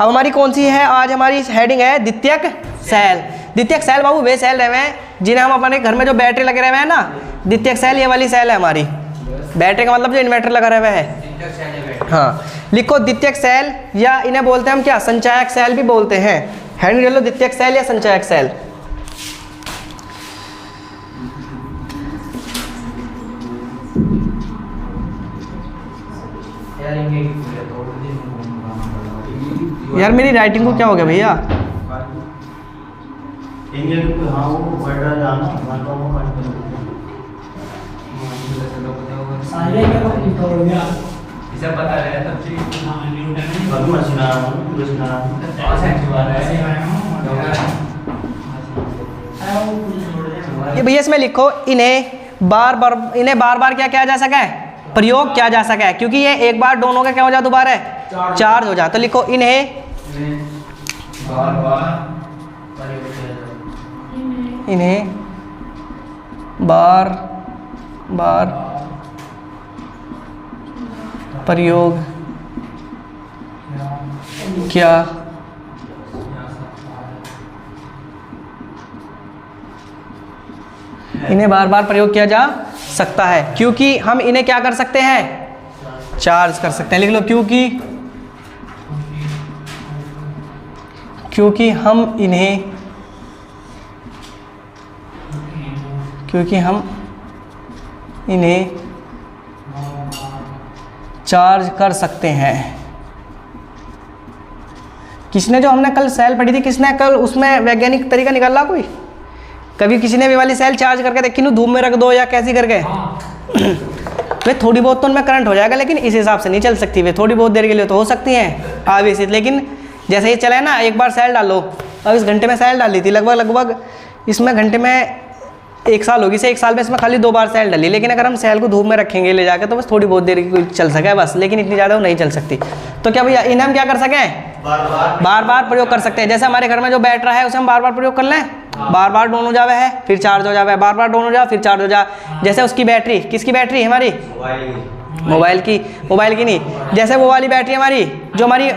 अब हमारी कौन सी है, आज हमारी हेडिंग है द्वितीयक सेल। द्वितीयक सेल बाबू वे सेल रहे हैं जिन्हें हम अपने घर में जो बैटरी लगे रहे हैं ना, द्वितीयक सेल ये वाली सेल है हमारी। बैटरी का मतलब जो इन्वर्टर लगा रहा है। हाँ, लिखो द्वितीयक सेल, या इन्हें बोलते हैं हम क्या, संचायक सेल भी बोलते हैं। हेडिंग ले लो द्वितीयक सेल या संचायक सेल। यार मेरी राइटिंग को क्या हो गया भैया? ये भैया इसमें लिखो इन्हें बार बार क्या किया जा सके, प्रयोग किया जा सके, क्योंकि ये एक बार दोनों का क्या हो जाए, दोबारा चार्ज हो जाए। तो लिखो इन्हें बार बार प्रयोग किया इन्हें बार बार प्रयोग किया जा सकता है, क्योंकि हम इन्हें क्या कर सकते हैं, चार्ज कर सकते हैं। लिख लो क्योंकि हम इन्हें चार्ज कर सकते हैं। किसने, जो हमने कल सेल पढ़ी थी, किसने कल उसमें वैज्ञानिक तरीका निकाला कोई? कभी किसी ने भी वाली सेल चार्ज करके देखी, धूप में रख दो या कैसी करके? वे थोड़ी बहुत तो उनमें करंट हो जाएगा, लेकिन इस हिसाब से नहीं चल सकती। वे थोड़ी बहुत देर के लिए तो हो सकती हैं आवेशित, लेकिन जैसे ये चले ना, एक बार सेल डालो। अब इस घंटे में सेल डाली थी, लगभग इसमें घंटे में 1 साल होगी, से 1 साल में इसमें खाली 2 बार सेल डाली। लेकिन अगर हम सेल को धूप में रखेंगे ले जाकर, तो बस थोड़ी बहुत देर की चल सके बस, लेकिन इतनी ज़्यादा वो नहीं चल सकती। तो क्या भैया इन्हें हम क्या कर सकें, बार बार प्रयोग कर सकते हैं। जैसे हमारे घर में जो बैटरा है उसे हम बार बार प्रयोग कर लें, बार बार डाउन हो जावे है फिर चार्ज हो जावे, बार बार डाउन हो जाए फिर चार्ज हो जाए। जैसे उसकी बैटरी, किसकी बैटरी, हमारी मोबाइल की नहीं, जैसे वो वाली बैटरी हमारी जो हमारी,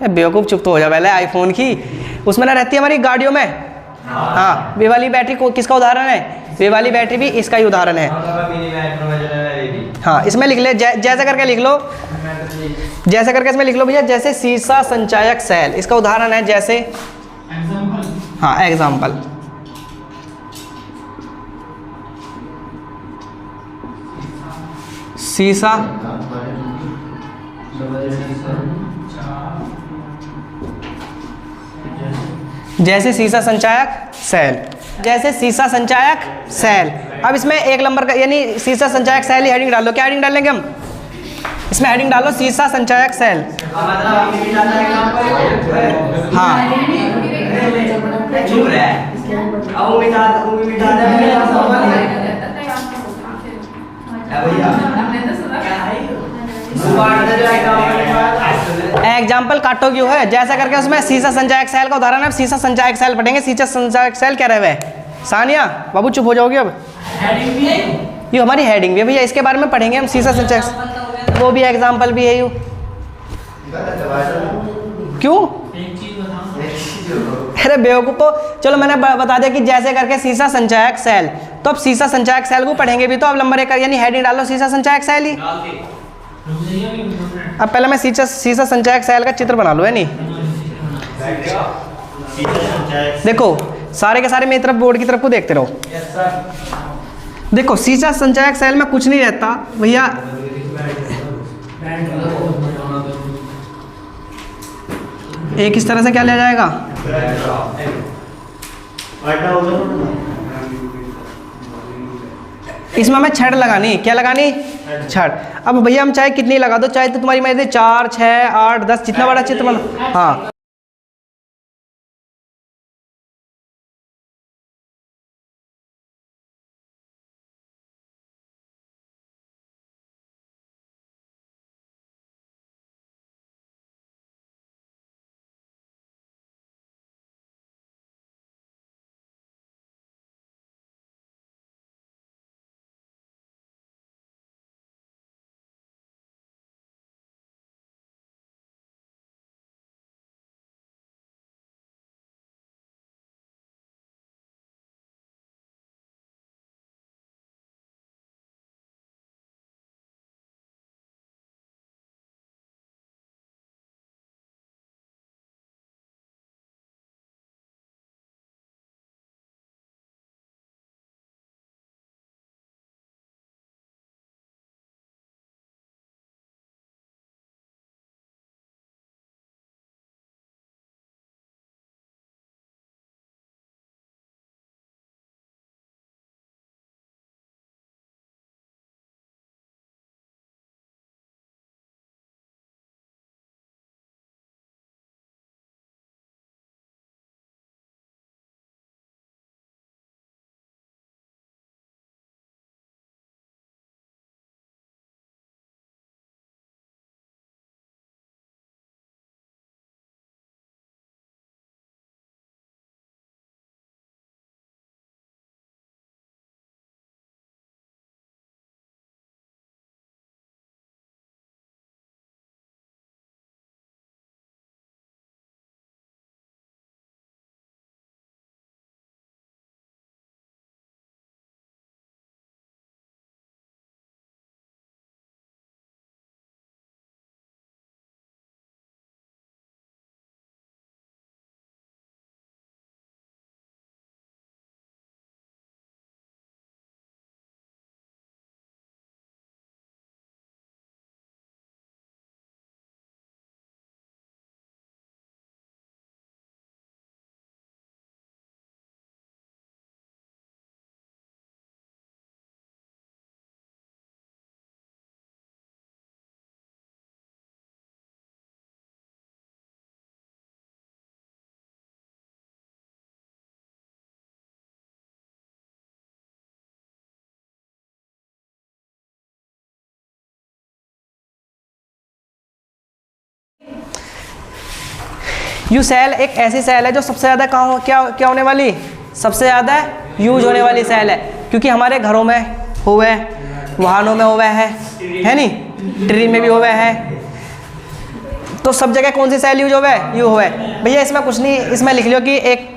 बेवकूफ़ चुप तो हो जाए पहले, आईफोन की उसमें ना रहती है हमारी गाड़ियों में। हाँ, वे वाली बैटरी को किसका उदाहरण है, वे वाली बैटरी भी इसका ही उदाहरण है। हाँ, इसमें लिख ले, जैसे करके लिख लो, जैसे करके इसमें लिख लो भैया, जैसे सीसा संचायक सेल, इसका उदाहरण है जैसे, हाँ एग्जाम्पल। सीसा जैसे सीसा संचायक सेल, जैसे सीसा संचायक सेल। अब इसमें 1 नंबर का यानी सीसा संचायक सेल ही हेडिंग डालो। क्या हेडिंग डालेंगे हम इसमें? हेडिंग डालो सीसा संचायक सेल। हाँ, एग्जाम्पल काटो क्यों है, जैसा करके उसमें सीसा संचायक सेल का उदाहरण है। सीसा संचायक सेल पढ़ेंगे। सीसा संचायक सेल क्या रहे हुए, सानिया बाबू चुप हो जाओगे अब। ये हमारी हेडिंग भी है भैया, इसके बारे में पढ़ेंगे हम। सीसा संचायक, वो भी एग्जाम्पल भी है। यू क्यों, अरे बेवकूफ़ो, चलो मैंने बता दिया कि जैसे करके सीसा संचायक सेल, तो अब सीसा संचायक सेल को पढ़ेंगे भी। तो अब नंबर 1 यानी हेडिंग डालो सीसा संचायक सेल ही। अब पहले मैं सीसा संचायक सेल का चित्र बना लूँ, है नहीं? देखो सारे के सारे मेरी तरफ, बोर्ड की तरफ को देखते रहो। देखो सीसा संचायक सेल में कुछ नहीं रहता भैया, एक इस तरह से क्या लिया जाएगा, इसमें हमें छड़ लगानी। क्या लगानी, छड़। अब भैया हम चाहे कितनी लगा दो, चाहे तो तुम्हारी मर्जी 4, 6, 8, 10 जितना बड़ा चित्र बना। हाँ, यू सेल एक ऐसी सेल है जो सबसे ज़्यादा क्या होने वाली, सबसे ज़्यादा यूज होने वाली सेल है, क्योंकि हमारे घरों में हुआ है, वाहनों में हुआ है नहीं, ट्री में भी हुआ है, तो सब जगह कौन सी सेल यूज हुआ है, यू हुआ है। भैया इसमें कुछ नहीं, इसमें लिख लो कि एक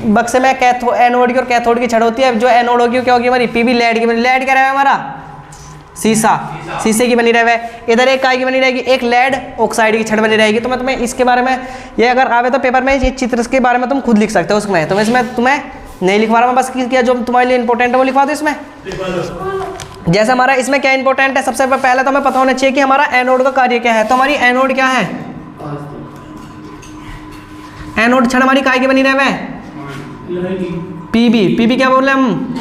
बक्से में एनोड की और कैथोड की छड़ होती है। जो एनोड होगी क्या होगी हमारी, पीबी लेड की, लेड क्या रहेगा हमारा, शीशा, शीशे की बनी रहे। इधर एक काय की बनी रहेगी, एक लेड ऑक्साइड की छड़ बनी रहेगी। तो मैं तुम्हें इसके बारे में, ये अगर आवे तो पेपर में ये चित्र के बारे में तुम खुद लिख सकते हो उसमें, तो इसमें तुम्हें नहीं लिखवा रहा मैं, बस क्या जो तुम्हारे लिए इंपॉर्टेंट है वो लिखवा दो इसमें। जैसे हमारा इसमें क्या इंपॉर्टेंट है, सबसे पहले तो हमें पता होना चाहिए कि हमारा एनोड का कार्य क्या है। तो हमारी एनोड क्या है, एनोड छड़ हमारी काय की बनी रहे, पीबी, पीबी क्या बोल रहे हैं हम,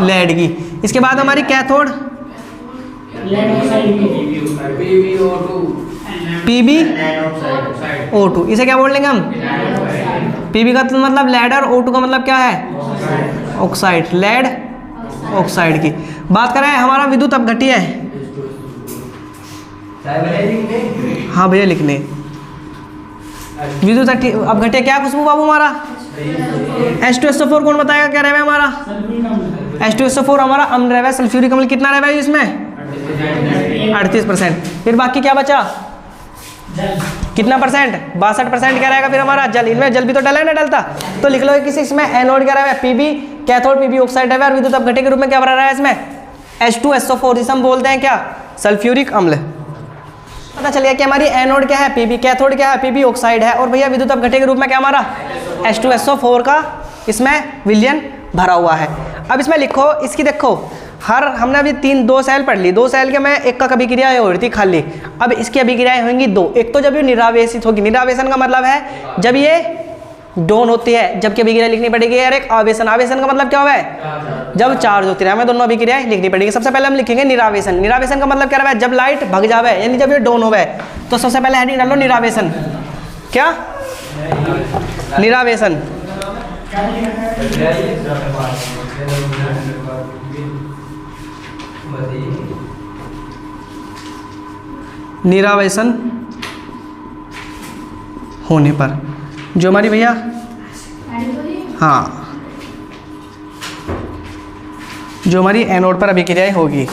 लेड की। इसके बाद हमारी कैथोड पीबी O2, इसे क्या बोल लेंगे हम, पीबी का तो मतलब लेड और O2 का मतलब क्या है, ऑक्साइड, लेड ऑक्साइड की। बात करें हमारा विद्युत अपघट्य है, हाँ भैया लिखने, विद्युत अपघट्य क्या खुशबू बाबू हमारा, H2SO4 कौन बताएगा क्या रहेगा हमारा, H2SO4 हमारा अम्ल रहेगा, सल्फ्यूरिक अम्ल कितना रहेगा इसमें 38%। फिर बाकी क्या बचा, कितना परसेंट, 62% क्या रहेगा फिर हमारा जल। इनमें जल भी तो डला है ना, डलता तो लिख लो किसी इसमें एनोड क्या रहेगा, पीबी कैथोड, पीबी ऑक्साइड है, और विद्युत अपघट्य के रूप में क्या भरा रहा है इसमें H2SO4, जिसे हम बोलते हैं क्या, सल्फ्यूरिक अम्ल। पता चल गया कि हमारी एनोड क्या है, पीबी, कैथोड क्या है, पीबी ऑक्साइड है, और भैया विद्युत अपघट्य के रूप में क्या हमारा H2SO4 का इसमें विलयन भरा हुआ है। अब इसमें लिखो, इसकी देखो हमने अभी दो सेल पढ़ ली, दो सेल के में एक का अभिक्रिया हो रही थी खाली, अब इसकी अभिक्रियाएं होंगी दो। एक तो जब ये निरावेशित होगी, निरावेशन का मतलब है जब ये डोन होती है, जबकि अभिक्रिया लिखनी पड़ेगी, और एक आवेशन, आवेशन का मतलब क्या हुआ है, जब चार्ज होती है, हमें दोनों अभिक्रियाएं लिखनी पड़ेगी। सबसे पहले हम लिखेंगे निरावेशन, निरावेशन का मतलब क्या रहा है, जब लाइट भग जावे, यानी जब ये डोन होवे, तो सबसे पहले हेडिंग डालो निरावेशन, क्या निरावेशन, निरावेशन होने पर जो हमारी भैया, हाँ जो हमारी एनोड पर अभिक्रियाएं होगी,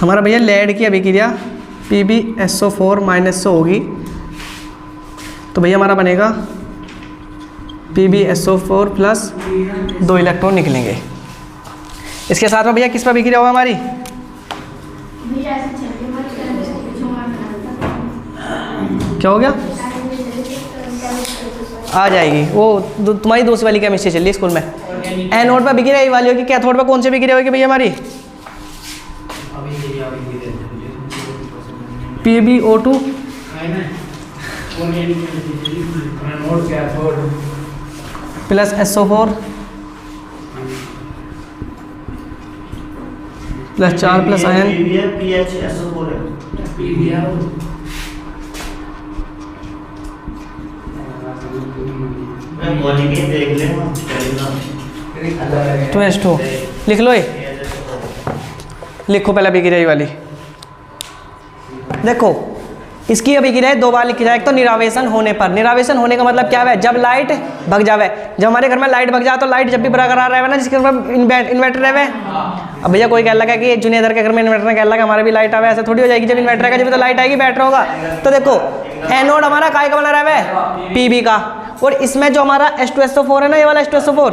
हमारा भैया लेड की अभिक्रिया PbSO4 - होगी, तो भैया हमारा बनेगा PbSO4 प्लस 2 इलेक्ट्रॉन निकलेंगे। इसके साथ में भैया किस पर अभिक्रिया होगा हमारी, क्या हो गया, आ जाएगी वो तुम्हारी दूसरी वाली केमिस्ट्री चल रही है स्कूल में। एनोड पर अभिक्रिया ये वाली होगी, कैथोड पर कौन सी अभिक्रिया होगी भैया हमारी, PbO2 plus SO4 plus 4 plus ion, तो H2 लिख लो, ये लिखो पहले अभिक्रिया वाली। देखो इसकी अभिक्रिया दो बार लिखी जाए, एक तो निरावेशन होने पर, निरावेशन होने का मतलब क्या है, जब लाइट भग जावे, जब हमारे घर में लाइट भग जाए तो लाइट जब भी बरकरार रहे ना, जिसके घर इन्वर्टर रहे। अब भैया कोई कह लगा कि जुनेदर के घर में इन्वर्टर कह लगा हमारे भी लाइट आवे, ऐसे थोड़ी हो जाएगी, जब इन्वर्टर का जब तो लाइट आएगी, बैटरी होगा। तो देखो एनोड हमारा काय का बना रहा है, पीबी का, और इसमें जो हमारा H2SO4 है ना, ये वाला H2SO4,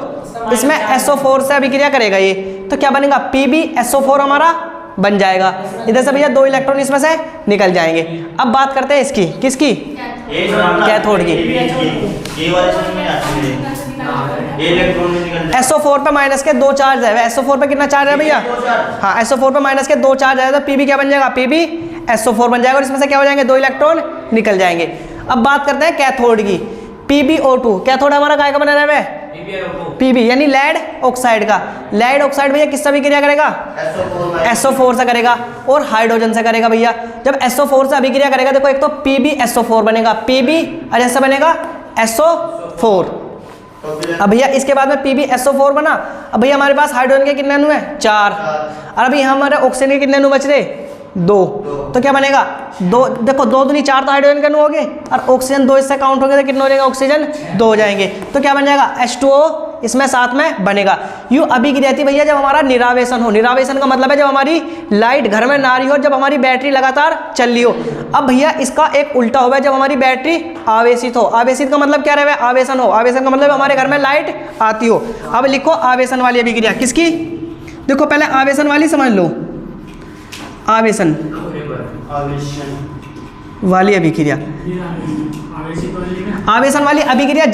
इसमें SO4 से अभिक्रिया करेगा ये, तो क्या बनेगा PbSO4 हमारा बन जाएगा। इधर से भैया 2 इलेक्ट्रॉन इसमें से निकल जाएंगे। अब बात करते हैं इसकी, किसकी, कैथोड की। SO4 पे माइनस के 2 चार्ज है, SO4 पे कितना चार्ज है भैया, हाँ SO4 पे माइनस के 2 चार्ज है, तो Pb क्या बन जाएगा, PbSO4 बन जाएगा, और इसमें से क्या हो जाएंगे, 2 इलेक्ट्रॉन निकल जाएंगे। अब बात करते हैं कैथोड की, PbO2, कैथोड हमारा काय का बना रहा है, Pb यानी लेड ऑक्साइड का। लेड ऑक्साइड भैया किससे अभिक्रिया करेगा, SO4 से करेगा, और हाइड्रोजन से करेगा भैया। जब SO4 से अभिक्रिया करेगा, देखो एक तो PbSO4 बनेगा, Pb और ऐसा बनेगा SO4। अब भैया इसके बाद में PbSO4 बना। अब भैया हमारे पास हाइड्रोजन के कितने अणु है, 4, और अभी हमारे ऑक्सीजन के कितने अणु बच रहे, 2, तो क्या बनेगा 2, देखो 2 दूनी 4 तो हाइड्रोजन के अणु हो गए, और ऑक्सीजन 2 इससे काउंट हो गए तो कितने हो जाएगा, ऑक्सीजन 2 हो जाएंगे। तो क्या बन जाएगा H2O इसमें साथ में बनेगा। यूँ अभिक्रिया थी भैया जब हमारा निरावेशन हो। निरावेशन का मतलब है जब हमारी लाइट घर में ना रही हो, जब हमारी बैटरी लगातार चल रही हो। अब भैया इसका एक उल्टा होगा, जब हमारी बैटरी आवेशित हो। आवेशित का मतलब क्या रहे, आवेशन हो। आवेशन का मतलब हमारे घर में लाइट आती हो। अब लिखो आवेशन वाली अभिक्रिया किसकी, देखो पहले आवेशन वाली समझ लो, आवेशन वाली अभिक्रिया। आवेशन वाली अभिक्रिया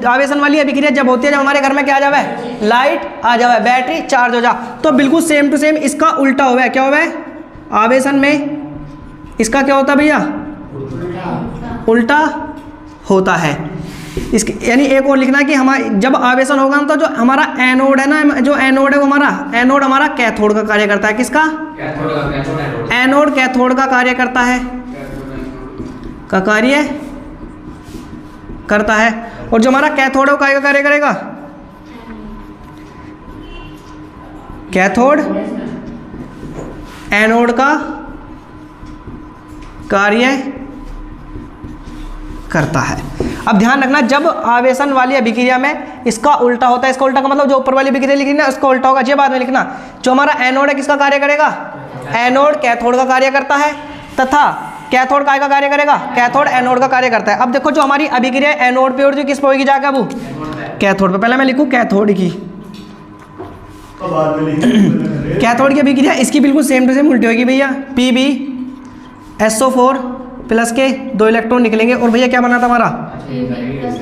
आवेशन वाली अभिक्रिया जब होती है जब हमारे घर में क्या आ जावे, लाइट आ जावे, बैटरी चार्ज हो जा। तो बिल्कुल सेम टू सेम इसका उल्टा होवे, क्या होवे, आवेशन में इसका क्या होता है भैया, उल्टा होता है। इसके यानी एक और लिखना कि हमारे जब आवेशन होगा तो जो हमारा एनोड है ना, जो एनोड है वो हमारा एनोड हमारा कैथोड का कार्य करता है। किसका, एनोड कैथोड का कार्य करता है, का कार्य करता है। और जो हमारा कैथोड है वो काय का कार्य करेगा, कैथोड एनोड का कार्य करता है। अब ध्यान रखना जब आवेशन वाली अभिक्रिया में इसका उल्टा होता है, इसका उल्टा का मतलब जो ऊपर वाली अभिक्रिया लिखी ना उसका उल्टा होगा, ये बाद में लिखना। जो हमारा एनोड है किसका कार्य करेगा, एनोड कैथोड का कार्य करता है, तथा कैथोड काय का कार्य करेगा, कैथोड एनोड का कार्य करता है। अब देखो जो हमारी अभिक्रिया एनोड पे और जो किस पे होगी जाकर वो कैथोड पे। पहले मैं लिखूं कैथोड की, कैथोड की अभिक्रिया इसकी बिल्कुल सेम टू सेम उल्टी होगी भैया। PbSO4 प्लस के 2 इलेक्ट्रॉन निकलेंगे, और भैया क्या बना था हमारा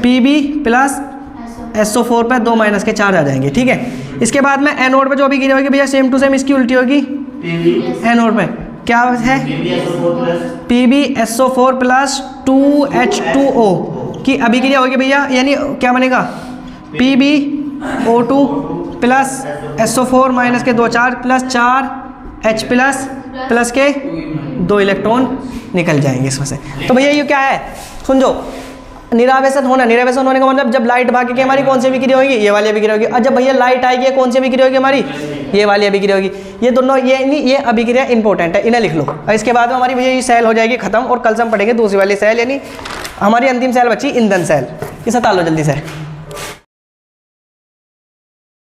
Pb प्लस SO4 पे 2 माइनस के चार्ज आ जाएंगे, ठीक है। इसके बाद में एनोड पे जो अभिक्रिया होगी भैया सेम टू सेम इसकी उल्टी होगी। एनोड पे क्या है, PbSO4 प्लस 2H2O की अभिक्रिया होगी भैया, यानी क्या बनेगा PbO2 प्लस SO4 माइनस के 2 चार्ज प्लस 4H प्लस के 2 इलेक्ट्रॉन निकल जाएंगे इसमें से। तो भैया ये क्या है, समझो निरावेशन होना। निरावेशन होने का मतलब जब लाइट भागे की हमारी कौन सी अभिक्रिया होगी, ये वाली अभिक्रिया होगी। और जब भैया लाइट आएगी कौन सी अभिक्रिया होगी हमारी, ये वाली अभिक्रिया होगी। ये दोनों ये अभिक्रिया इंपॉर्टेंट है, इन्हें लिख लो। और इसके बाद में हमारी भैया ये सेल हो जाएगी खत्म, और कल से हम पढ़ेंगे दूसरी वाली सेल, यानी हमारी अंतिम सेल बची ईंधन सेल। इसे तालो जल्दी से।